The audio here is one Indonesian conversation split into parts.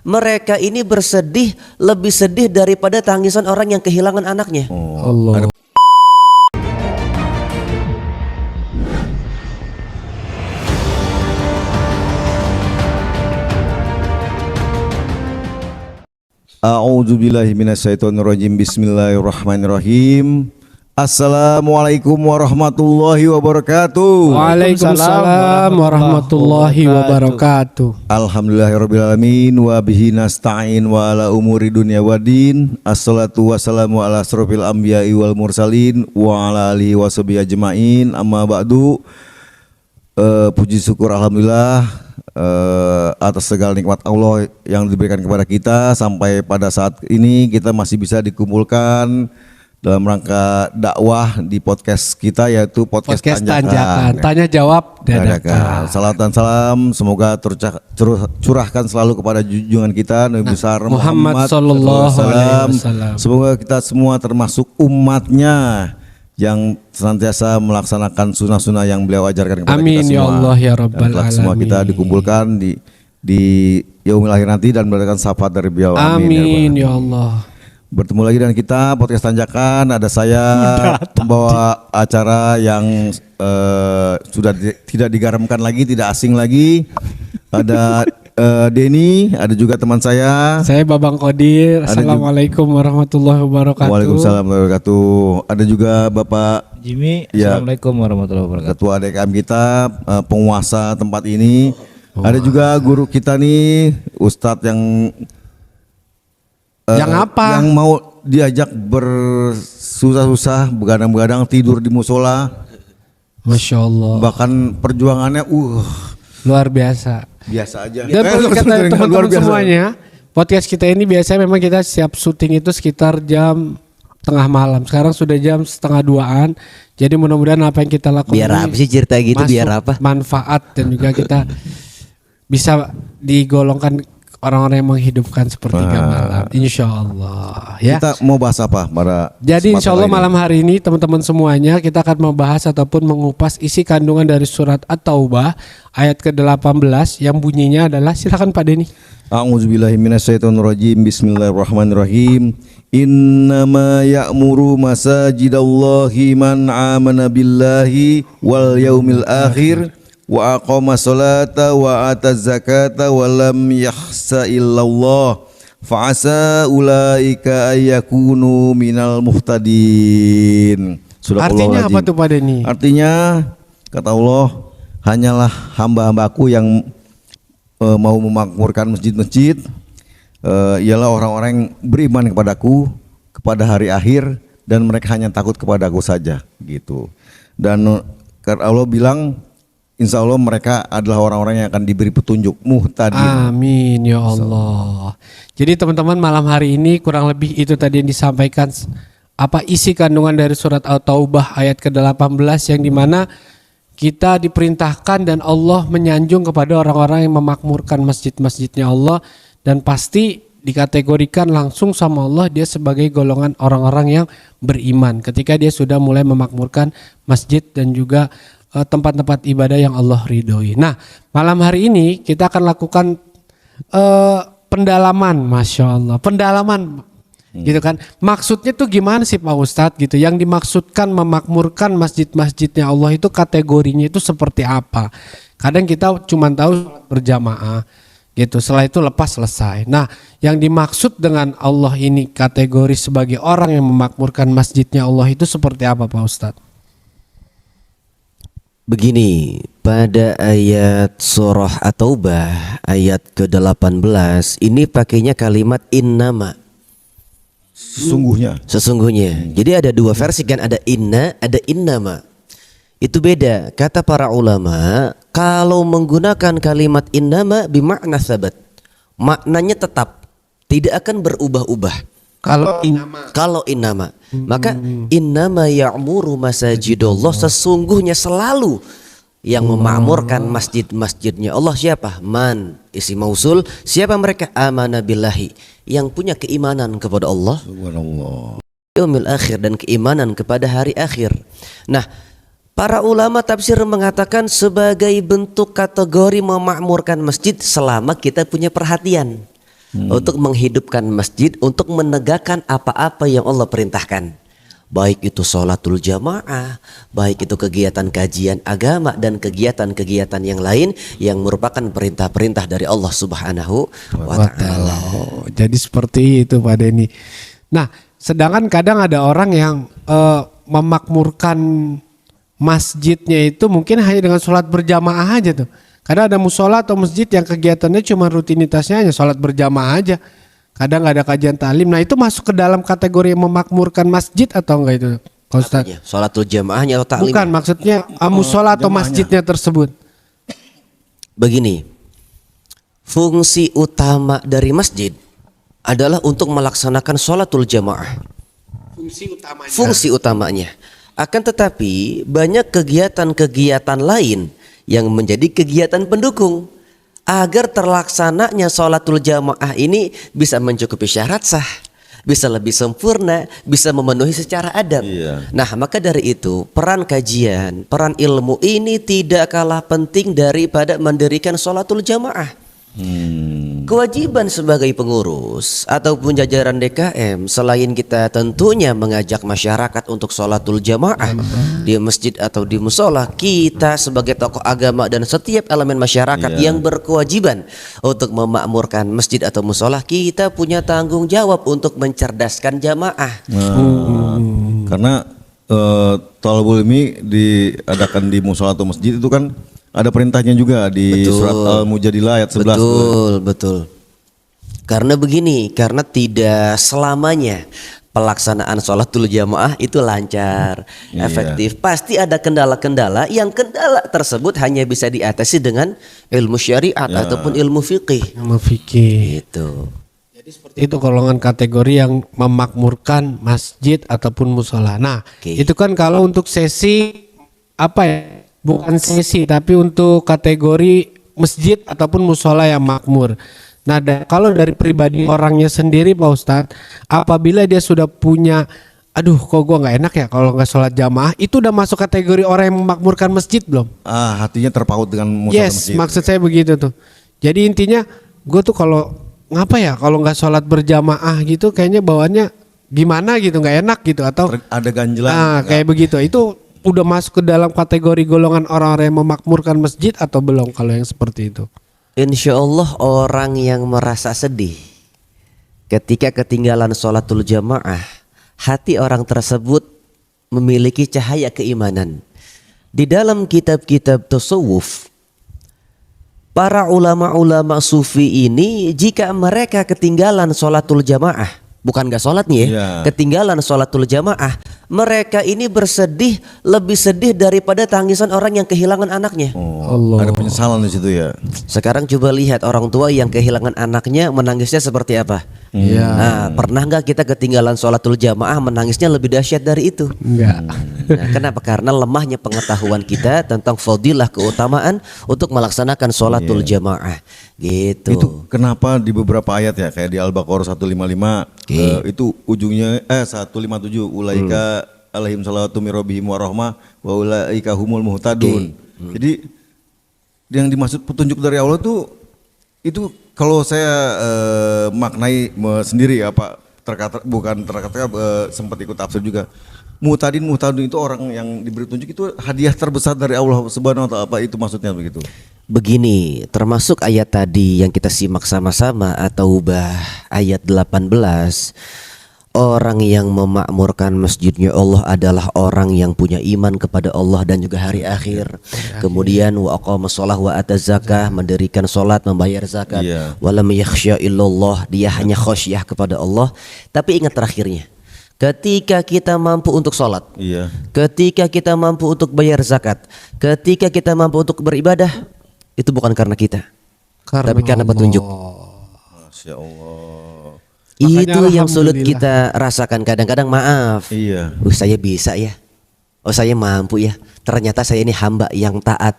mereka ini bersedih lebih sedih daripada tangisan orang yang kehilangan anaknya. Allah. A'udzubillahi minasyaitonirrajim. Bismillahirrahmanirrahim. Assalamualaikum warahmatullahi wabarakatuh. Waalaikumsalam warahmatullahi wabarakatuh. Alhamdulillahirabbil alamin wa bihi nasta'in wa ala umuri dunya waddin. Assalatu wassalamu ala asrofil anbiya'i wal mursalin wa ala alihi washabihi ajmain. Amma ba'du. Puji syukur alhamdulillah atas segala nikmat Allah yang diberikan kepada kita sampai pada saat ini kita masih bisa dikumpulkan dalam rangka dakwah di podcast kita, yaitu podcast Tanjakan. Tanya jawab dadakan. Salam dan salam semoga curahkan selalu kepada junjungan kita Nabi besar Muhammad sallallahu alaihi wasallam. Semoga kita semua termasuk umatnya yang senantiasa melaksanakan sunnah-sunnah yang beliau ajarkan kepada amin, kita semua. Ya Allah ya Rabbal alamin. Semua kita dikumpulkan di yaumil akhir nanti dan mendapatkan syafaat dari beliau. Amin ya Allah. Bertemu lagi dengan kita podcast Tanjakan. Ada saya pembawa acara yang sudah tidak digaramkan lagi, tidak asing lagi. Ada Denny, ada juga teman saya. Saya Babang Qadir. Assalamualaikum warahmatullahi wabarakatuh. Waalaikumsalam warahmatullahi wabarakatuh. Ada juga Bapak Jimmy. Ya, Assalamualaikum warahmatullahi wabarakatuh. Ketua DKM kita, penguasa tempat ini. Ada juga guru kita nih, Ustadz yang apa? Yang mau diajak bersusah-susah, begadang-begadang tidur di musola. Masya Allah. Bahkan perjuangannya luar biasa. Biasa aja. Dan perlu kata teman-teman semuanya, podcast kita ini biasanya memang kita siap syuting itu sekitar jam tengah malam. Sekarang sudah jam 1:30-an. Jadi mudah-mudahan apa yang kita lakukan Biar apa sih cerita gitu, biar apa? Manfaat dan juga kita bisa digolongkan orang-orang yang menghidupkan sepertiga malam, insya Allah ya. Kita mau bahas apa Jadi insya Allah malam hari ini teman-teman semuanya kita akan membahas ataupun mengupas isi kandungan dari surat At-Taubah ayat ke-18 yang bunyinya adalah, silakan Pak Denny. A'udzubillahi minasyaitonirrajim. Bismillahirrahmanirrahim. Innama ya'muru masajidallahi man amana billahi wal yaumil akhir wa aqama sholata wa ata zakata wa lam yakhsa illallah fa asa ulaika ayyakunu minal muhtadin. Artinya apa tuh Pak Denny? Artinya kata Allah, hanyalah hamba-hambaku yang mau memakmurkan masjid-masjid, ialah orang-orang yang beriman kepadaku, kepada hari akhir, dan mereka hanya takut kepadaku saja gitu. Dan Allah bilang insya Allah mereka adalah orang-orang yang akan diberi petunjuk, muhtadin. Amin ya Allah. Jadi teman-teman malam hari ini kurang lebih itu tadi yang disampaikan apa isi kandungan dari surat At-Taubah ayat ke-18 yang dimana kita diperintahkan dan Allah menyanjung kepada orang-orang yang memakmurkan masjid-masjidnya Allah, dan pasti dikategorikan langsung sama Allah dia sebagai golongan orang-orang yang beriman ketika dia sudah mulai memakmurkan masjid dan juga tempat-tempat ibadah yang Allah ridhoi. Nah, malam hari ini kita akan lakukan pendalaman, masya Allah, pendalaman, gitu kan? Maksudnya tuh gimana sih Pak Ustadz gitu? Yang dimaksudkan memakmurkan masjid-masjidnya Allah itu kategorinya itu seperti apa? Kadang kita cuma tahu berjamaah, gitu. Setelah itu lepas selesai. Nah, yang dimaksud dengan Allah ini kategori sebagai orang yang memakmurkan masjidnya Allah itu seperti apa Pak Ustadz? Begini, pada ayat surah At-Taubah ayat ke-18 ini pakainya kalimat innama, sesungguhnya. Jadi ada dua versi kan, ada inna, ada innama. Itu beda. Kata para ulama, kalau menggunakan kalimat innama bimakna sabat, maknanya tetap, tidak akan berubah-ubah. Kalau innama, maka innama ya'muru masajidallah, sesungguhnya selalu yang memakmurkan masjid-masjidnya Allah siapa? Man, isi mausul, siapa mereka? Amana billahi, yang punya keimanan kepada Allah, subhanallah, yaumil akhir, dan keimanan kepada hari akhir. Nah, para ulama tafsir mengatakan sebagai bentuk kategori memakmurkan masjid selama kita punya perhatian. untuk menghidupkan masjid, untuk menegakkan apa-apa yang Allah perintahkan. Baik itu sholatul jamaah, baik itu kegiatan kajian agama dan kegiatan-kegiatan yang lain yang merupakan perintah-perintah dari Allah Subhanahu wa Ta'ala. Oh, jadi seperti itu Pak Denny. Nah, sedangkan kadang ada orang yang memakmurkan masjidnya itu mungkin hanya dengan sholat berjamaah aja tuh. Kadang ada musola atau masjid yang kegiatannya cuma rutinitasnya hanya sholat berjamaah aja. Kadang nggak ada kajian ta'lim. Nah itu masuk ke dalam kategori yang memakmurkan masjid atau enggak itu, Pak Ustaz? Sholatul jamaahnya atau ta'lim? Bukan, maksudnya musola atau masjidnya tersebut. Begini, fungsi utama dari masjid adalah untuk melaksanakan sholatul jamaah. Fungsi utamanya. Akan tetapi banyak kegiatan-kegiatan lain yang menjadi kegiatan pendukung agar terlaksananya sholatul jamaah ini bisa mencukupi syarat sah, bisa lebih sempurna, bisa memenuhi secara adab. Nah, maka dari itu peran kajian, peran ilmu ini tidak kalah penting daripada mendirikan sholatul jamaah. Kewajiban sebagai pengurus ataupun jajaran DKM, selain kita tentunya mengajak masyarakat untuk sholatul jamaah di masjid atau di musola, kita sebagai tokoh agama dan setiap elemen masyarakat yang berkewajiban untuk memakmurkan masjid atau musola, kita punya tanggung jawab untuk mencerdaskan jamaah. Karena thalabul ilmi diadakan di musola atau masjid itu kan ada perintahnya juga di surat Al-Mujadilah ayat 11. Betul. Karena begini, karena tidak selamanya pelaksanaan sholatul jamaah itu lancar, efektif. Pasti ada kendala-kendala yang kendala tersebut hanya bisa diatasi dengan ilmu syariat ataupun ilmu fikih. Ilmu fikih. Itu. Jadi seperti itu golongan kategori yang memakmurkan masjid ataupun musola. Nah, itu kan kalau untuk sesi apa ya? Bukan sesi tapi untuk kategori masjid ataupun musola yang makmur. Nah, kalau dari pribadi orangnya sendiri Pak Ustadz, apabila dia sudah punya, aduh kok gue nggak enak ya kalau nggak sholat jamaah, itu udah masuk kategori orang yang memakmurkan masjid belum? Hatinya terpaut dengan musola masjid. Maksud saya begitu tuh. Jadi intinya gue tuh kalau ngapa ya kalau nggak sholat berjamaah gitu, kayaknya bawaannya gimana gitu, nggak enak gitu atau ada ganjelan. Nah, kayak begitu. Itu udah masuk ke dalam kategori golongan orang-orang yang memakmurkan masjid atau belum kalau yang seperti itu? Insya Allah orang yang merasa sedih ketika ketinggalan sholatul jamaah, hati orang tersebut memiliki cahaya keimanan. Di dalam kitab-kitab tasawuf, para ulama-ulama sufi ini jika mereka ketinggalan sholatul jamaah, bukan gak sholat nih ya, ketinggalan sholatul jamaah, mereka ini bersedih, lebih sedih daripada tangisan orang yang kehilangan anaknya. Allah. Ada penyesalan di situ ya. Sekarang coba lihat orang tua yang kehilangan anaknya menangisnya seperti apa. Nah, pernah nggak kita ketinggalan sholatul jamaah menangisnya lebih dahsyat dari itu? Enggak. Nah, kenapa? Karena lemahnya pengetahuan kita tentang fadilah keutamaan untuk melaksanakan sholatul jamaah. Gitu. Itu kenapa di beberapa ayat ya, kayak di Al-Baqarah 155 itu ujungnya 157 ulaika alaihim salawatu mir rabbihim warahmah wa ulaika humul muhtadun. Jadi yang dimaksud petunjuk dari Allah tuh itu kalau saya maknai sendiri ya Pak, bukan terkata sempat ikut tafsir juga. Muhtadun itu orang yang diberi petunjuk, itu hadiah terbesar dari Allah Subhanahu wa taala. Apa itu maksudnya begitu? Begini, termasuk ayat tadi yang kita simak sama-sama At-Taubah ayat 18. Orang yang memakmurkan masjidnya Allah adalah orang yang punya iman kepada Allah dan juga hari akhir. Kemudian wa aqama shalah wa ata zakah, mendirikan salat, membayar zakat. Walam yakhsya illallah, dia hanya khasyah kepada Allah. Tapi ingat terakhirnya, ketika kita mampu untuk sholat, ketika kita mampu untuk bayar zakat, ketika kita mampu untuk beribadah, itu bukan karena kita, tapi karena petunjuk. Masya Allah. Itu yang sulit kita rasakan kadang-kadang. Maaf, saya bisa ya, saya mampu ya, ternyata saya ini hamba yang taat,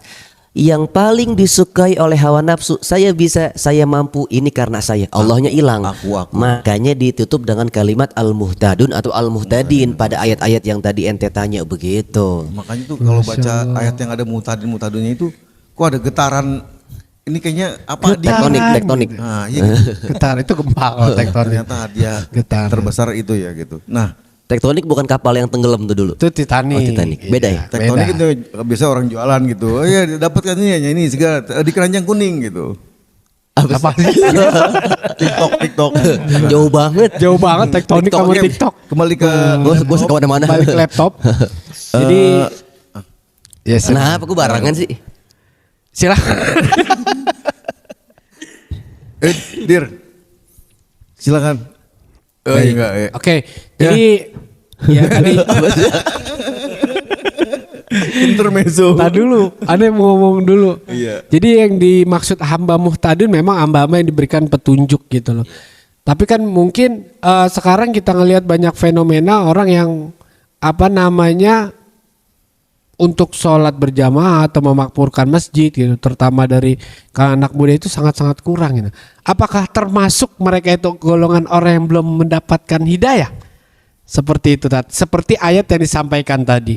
yang paling disukai oleh hawa nafsu. Saya bisa, saya mampu, ini karena saya. Allahnya hilang. Makanya ditutup dengan kalimat al-muhtadun atau al-muhtadin pada ayat-ayat yang tadi ente tanya begitu. Makanya tuh kalau baca ayat yang ada muhtadinnya itu kok ada getaran ini kayaknya apa Tektonik. Nah, iya gitu. Getar itu gempa kalau tektonik. Ternyata hadiah Getar. terbesar itu ya gitu. Nah, Tektonik bukan kapal yang tenggelam tuh dulu. Itu Titanic. Oh, Titanic. Beda ya? tektonik itu biasa orang jualan gitu. Oh iya dapat kan ini segala di keranjang kuning gitu. Apa sih? TikTok. Jauh banget. Jauh banget tektonik sama Oke, TikTok. Kembali ke Gue usah kemana-mana. Balik ke laptop. Jadi yes. Kenapa aku barangan sih? Silakan. Dir. Silakan. Oh Baik. enggak ya. Oke, jadi ya tadi Intermezzo. tadi dulu, aneh mau ngomong dulu. Iya. Jadi yang dimaksud hamba muhtadin memang hamba-hamba yang diberikan petunjuk gitu loh. Tapi kan mungkin sekarang kita ngelihat banyak fenomena orang yang apa namanya untuk sholat berjamaah atau memakmurkan masjid gitu, terutama dari kalangan anak muda itu sangat-sangat kurang gitu. Apakah termasuk mereka itu golongan orang yang belum mendapatkan hidayah? Seperti itu tadi, seperti ayat yang disampaikan tadi.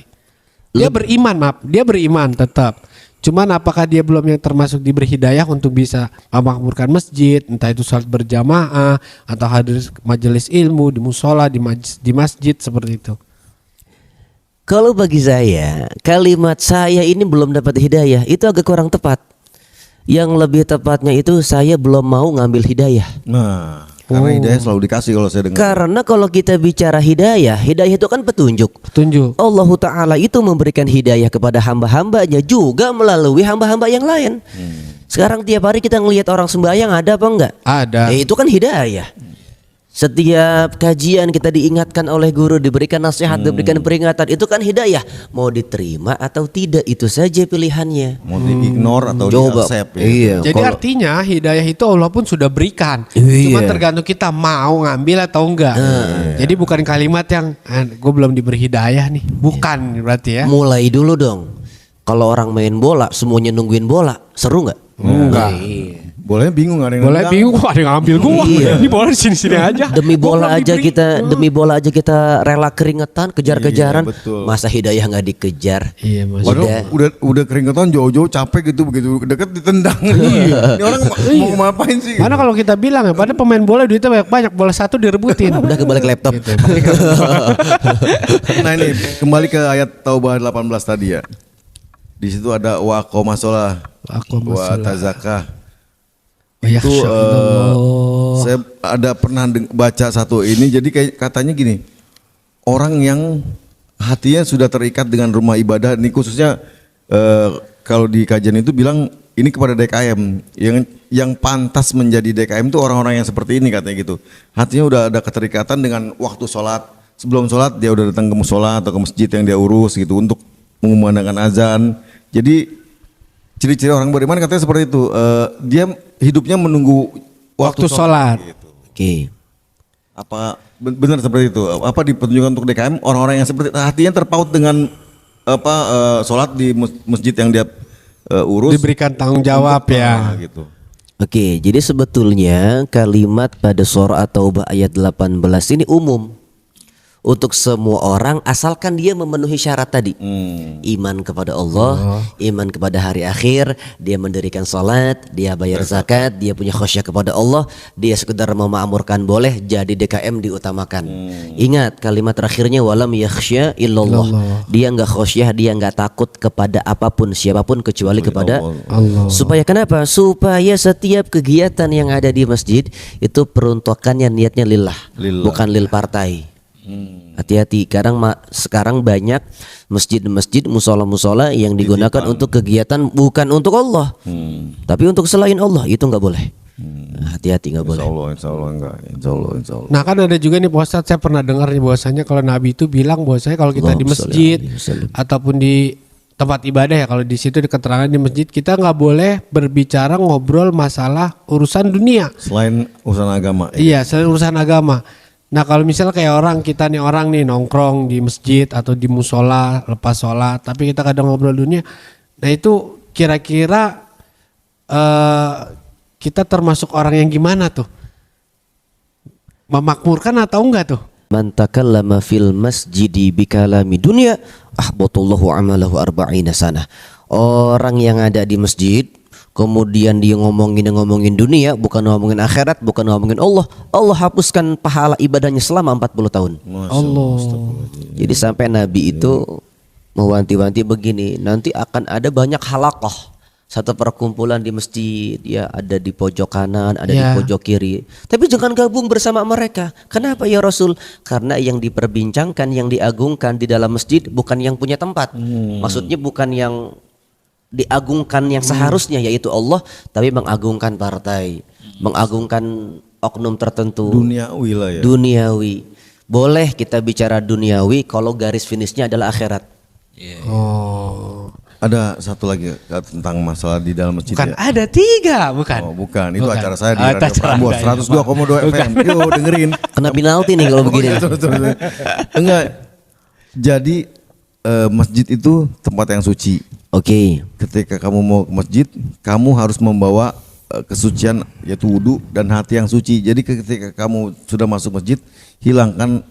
Dia beriman, dia beriman tetap. Cuman apakah dia belum yang termasuk diberi hidayah untuk bisa memakmurkan masjid, entah itu sholat berjamaah atau hadir majelis ilmu di musola, di masjid seperti itu. Kalau bagi saya, kalimat saya ini belum dapat hidayah itu agak kurang tepat. Yang lebih tepatnya itu saya belum mau ngambil hidayah. Nah, karena hidayah selalu dikasih kalau saya dengar. Karena kalau kita bicara hidayah, hidayah itu kan petunjuk. Petunjuk. Allah Ta'ala itu memberikan hidayah kepada hamba-hambanya juga melalui hamba-hamba yang lain. Sekarang tiap hari kita ngelihat orang sembahyang ada apa enggak? Ada. Itu kan hidayah. Setiap kajian kita diingatkan oleh guru, diberikan nasihat, diberikan peringatan, itu kan hidayah. Mau diterima atau tidak, itu saja pilihannya. Mau di-ignore atau Coba. di-accept ya. Iya. Jadi kalau- artinya hidayah itu Allah pun sudah berikan. Iya. Cuma tergantung kita mau ngambil atau enggak. Jadi bukan kalimat yang gue belum diberi hidayah nih. Bukan berarti ya. mulai dulu dong. Kalau orang main bola, semuanya nungguin bola, seru nggak? Enggak. Boleh bingung ada yang Boleh nendang. bingung kok ada yang ngambil gua. Iya. Ini bola di sini-sini aja. Demi Gua bola belum aja diberi. kita, demi bola aja kita rela keringetan, kejar-kejaran. Iya, betul. Masa hidayah nggak dikejar? Iya, Mas. Padahal udah keringetan jauh-jauh capek gitu begitu deket ditendang. Ini orang mau ngapain sih? Mana kalau kita bilang ya, pada pemain bola duitnya banyak, bola satu direbutin. Udah kebalik laptop. Gitu. Nah ini kembali ke ayat Taubah 18 tadi ya. Di situ ada wa aqomasolah wa tazakah. Itu saya ada pernah baca satu ini, jadi kayak katanya gini, orang yang hatinya sudah terikat dengan rumah ibadah, ini khususnya kalau di kajian itu bilang ini kepada DKM, yang pantas menjadi DKM itu orang-orang yang seperti ini katanya gitu, hatinya udah ada keterikatan dengan waktu sholat, sebelum sholat dia udah datang ke musola atau ke masjid yang dia urus gitu untuk mengumandangkan azan. Jadi ciri-ciri orang beriman katanya seperti itu, dia hidupnya menunggu waktu sholat. Gitu. Oke. Apa benar seperti itu? Apa dipertunjukkan untuk DKM orang-orang yang seperti hatinya terpaut dengan apa sholat di masjid yang dia urus, Diberikan tanggung jawab ya. gitu. Oke, jadi sebetulnya kalimat pada surah At-Taubah ayat 18 ini umum untuk semua orang asalkan dia memenuhi syarat tadi. Iman kepada Allah, iman kepada hari akhir, dia mendirikan salat, dia bayar zakat, dia punya khasyah kepada Allah, dia sekedar memakmurkan boleh, jadi DKM diutamakan. Ingat kalimat terakhirnya walam yakhsya illallah. Dia enggak khasyah, dia enggak takut kepada apapun siapapun kecuali kepada Allah. Supaya kenapa? Supaya setiap kegiatan yang ada di masjid itu peruntukannya niatnya lillah. Bukan lil partai. Hati-hati, sekarang banyak masjid-masjid, musola-musola yang digunakan untuk kegiatan bukan untuk Allah, tapi untuk selain Allah, itu nggak boleh. Hati-hati, nggak boleh. Insya Allah enggak. Insya Allah. Nah kan ada juga nih Pak Ustadz, saya pernah dengar nih bahwasanya kalau Nabi itu bilang bahwasanya kalau kita di masjid ataupun di tempat ibadah ya, kalau di situ di keterangan di masjid kita nggak boleh berbicara ngobrol masalah urusan dunia. Selain urusan agama. Iya, selain urusan agama. Nah kalau misalnya kayak kita nih orang nih nongkrong di masjid atau di musola lepas sholat, tapi kita kadang ngobrol dunia. Nah itu kira-kira kita termasuk orang yang gimana tuh? Memakmurkan atau enggak tuh? Man takallama fil masjidi bikalami dunya ahbatullahu amalahu arba'ina sana. Orang yang ada di masjid kemudian dia ngomongin dunia, bukan ngomongin akhirat, bukan ngomongin Allah, Allah hapuskan pahala ibadahnya selama 40 tahun. Allah. Jadi sampai Nabi itu mewanti-wanti begini, nanti akan ada banyak halaqah, satu perkumpulan di masjid, ya ada di pojok kanan, ada di pojok kiri. Tapi jangan gabung bersama mereka. Kenapa ya Rasul? Karena yang diperbincangkan, yang diagungkan di dalam masjid bukan yang punya tempat. Maksudnya bukan yang diagungkan yang seharusnya yaitu Allah, tapi mengagungkan partai, mengagungkan oknum tertentu. Duniawi lah ya. Duniawi. Boleh kita bicara duniawi kalau garis finishnya adalah akhirat. Oh. Ada satu lagi tentang masalah di dalam masjid Bukan ya. ada 3, bukan. Oh bukan, itu Bukan. acara saya di Oh, Radio acara Prambors Anda, 102,2 FM. Yo dengerin. Kena penalti nih kalau begini. Betul. Enggak. Jadi masjid itu tempat yang suci. Oke. Ketika kamu mau ke masjid, kamu harus membawa kesucian yaitu wudu dan hati yang suci. Jadi ketika kamu sudah masuk masjid, hilangkan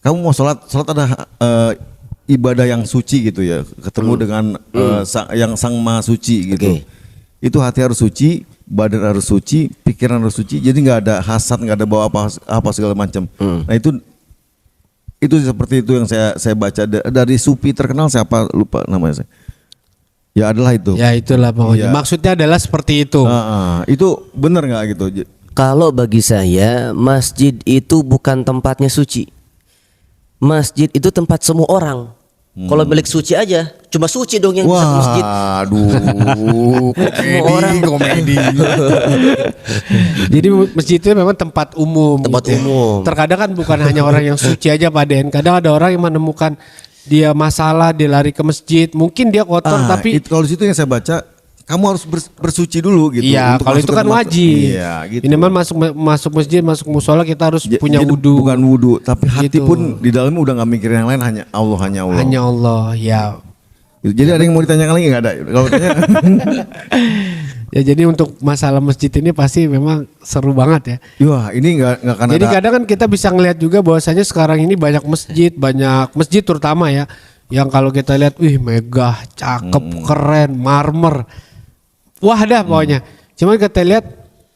kamu mau sholat ada ibadah yang suci gitu ya, ketemu dengan yang sang maha suci gitu. Oke. Itu hati harus suci, badan harus suci, pikiran harus suci. Jadi nggak ada hasad, nggak ada bawa apa segala macam. Nah itu seperti itu yang saya baca dari sufi terkenal, siapa lupa namanya saya. Ya adalah itu. Ya itulah pokoknya. Iya. Maksudnya adalah seperti itu. Itu benar nggak gitu? Kalau bagi saya masjid itu bukan tempatnya suci. Masjid itu tempat semua orang. Kalau milik suci aja, cuma suci dong yang bisa ke masjid. Waduh, komedi. Jadi masjid itu memang tempat umum. Tempat gitu ya. umum. Terkadang kan bukan hanya orang yang suci aja Pak Den. Kadang ada orang yang menemukan dia masalah, dia lari ke masjid. Mungkin dia kotor tapi kalau di situ yang saya baca, kamu harus bersuci dulu gitu. iya, untuk kalau masuk itu ke kan tempat. wajib. Iya, gitu. Ini mah masuk masjid, masuk musola kita harus punya Jadi wudu. bukan wudu, tapi hati Gitu. pun di dalamnya udah nggak mikir yang lain, hanya Allah. Hanya Allah, ya. Gitu. Jadi ada yang mau ditanyakan lagi nggak ada? Kalau tanya, Ya jadi untuk masalah masjid ini pasti memang seru banget ya. wah ini nggak akan Jadi ada. kadang kan kita bisa ngelihat juga bahwasanya sekarang ini banyak masjid terutama ya, yang kalau kita lihat, wih megah, cakep, keren, marmer, wah dah pokoknya. Cuman kita lihat,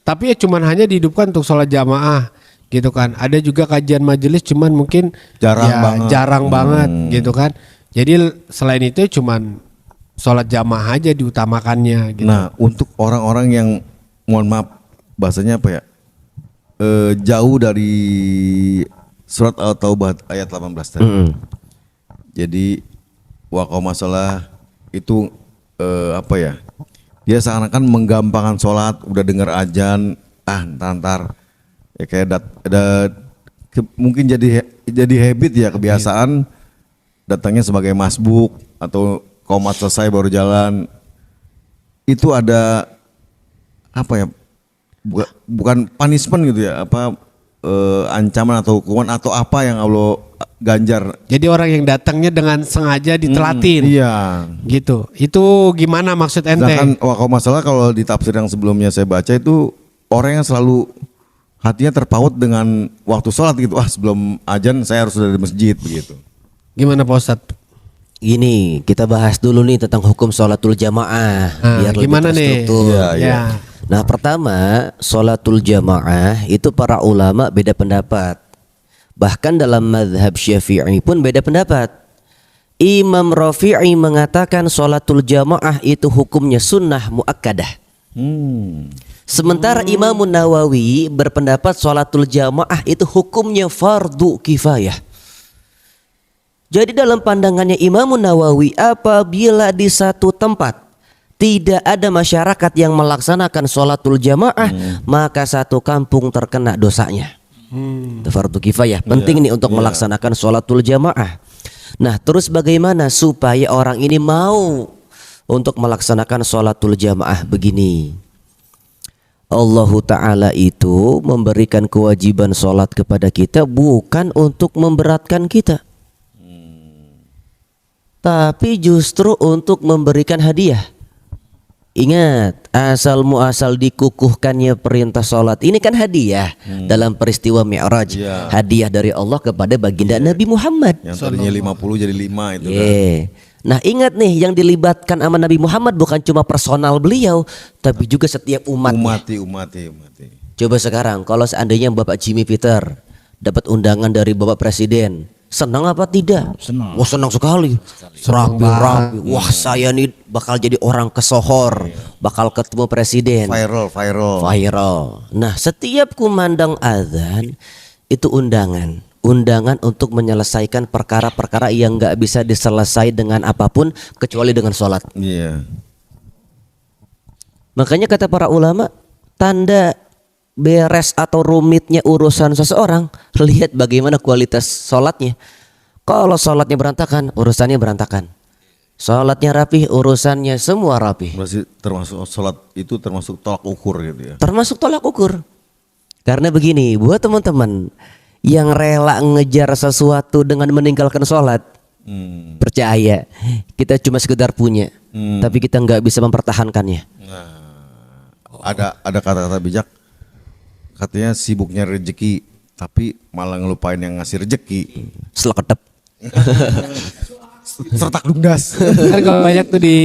tapi ya cuman hanya dihidupkan untuk sholat jamaah gitu kan. Ada juga kajian majelis, cuman mungkin jarang banget gitu kan. Jadi selain itu cuman sholat jamaah aja diutamakannya gitu. Nah untuk orang-orang yang mohon maaf bahasanya apa ya, jauh dari surat Al-Taubah ayat 18 tadi. Jadi wakau masalah itu apa ya, dia seakan-akan menggampangkan sholat, udah dengar ajan, ntar ya kayak mungkin jadi habit ya, kebiasaan datangnya sebagai masbuk atau komat selesai baru jalan. Itu ada apa ya, bukan punishment gitu ya, apa ancaman atau hukuman atau apa yang Allah ganjar. Jadi orang yang datangnya dengan sengaja ditelatin. Iya. Gitu. Itu gimana maksud ente? Sedangkan wakau masalah kalau di tafsir yang sebelumnya saya baca itu orang yang selalu hatinya terpaut dengan waktu sholat gitu. Sebelum ajan saya harus sudah di masjid begitu. Gimana Pak Ustadz? Gini, kita bahas dulu nih tentang hukum sholatul jamaah biar lebih gimana nih? terstruktur. Ya. Nah pertama, sholatul jamaah itu para ulama beda pendapat. Bahkan dalam mazhab Syafi'i pun beda pendapat. Imam Rafi'i mengatakan sholatul jamaah itu hukumnya sunnah muakkadah. Sementara Imam Nawawi berpendapat sholatul jamaah itu hukumnya fardu kifayah. Jadi dalam pandangannya Imam Nawawi, apabila di satu tempat tidak ada masyarakat yang melaksanakan sholatul jamaah, maka satu kampung terkena dosanya. Itu fardu kifayah. Penting nih untuk melaksanakan sholatul jamaah. Nah terus bagaimana supaya orang ini mau untuk melaksanakan sholatul jamaah begini? Allah Ta'ala itu memberikan kewajiban sholat kepada kita bukan untuk memberatkan kita, tapi justru untuk memberikan hadiah. Ingat, asal muasal dikukuhkannya perintah sholat ini kan hadiah dalam peristiwa Mi'raj. Hadiah dari Allah kepada baginda Nabi Muhammad. Yang tadinya 50 jadi 5 itu kan. Nah ingat nih, yang dilibatkan sama Nabi Muhammad bukan cuma personal beliau, tapi juga setiap umatnya. Umati. Coba sekarang kalau seandainya Bapak Jimmy Peter dapat undangan dari Bapak Presiden, senang apa tidak? Senang. Wah senang sekali. Rapi. Wah saya nih bakal jadi orang kesohor, bakal ketemu presiden. Viral. Nah setiap kumandang azan itu undangan untuk menyelesaikan perkara-perkara yang nggak bisa diselesaikan dengan apapun kecuali dengan sholat. Iya. Makanya kata para ulama, tanda beres atau rumitnya urusan seseorang, lihat bagaimana kualitas sholatnya. Kalau sholatnya berantakan, urusannya berantakan. Sholatnya rapi, urusannya semua rapi. Berarti termasuk sholat itu termasuk tolak ukur gitu ya. Termasuk tolak ukur. Karena begini, buat teman-teman yang rela ngejar sesuatu dengan meninggalkan sholat, percaya kita cuma sekedar punya, tapi kita nggak bisa mempertahankannya. Ada kata-kata bijak, katanya sibuknya rezeki tapi malah ngelupain yang ngasih rezeki. Selekedep. Sertak ludas. Kan kalau banyak tuh di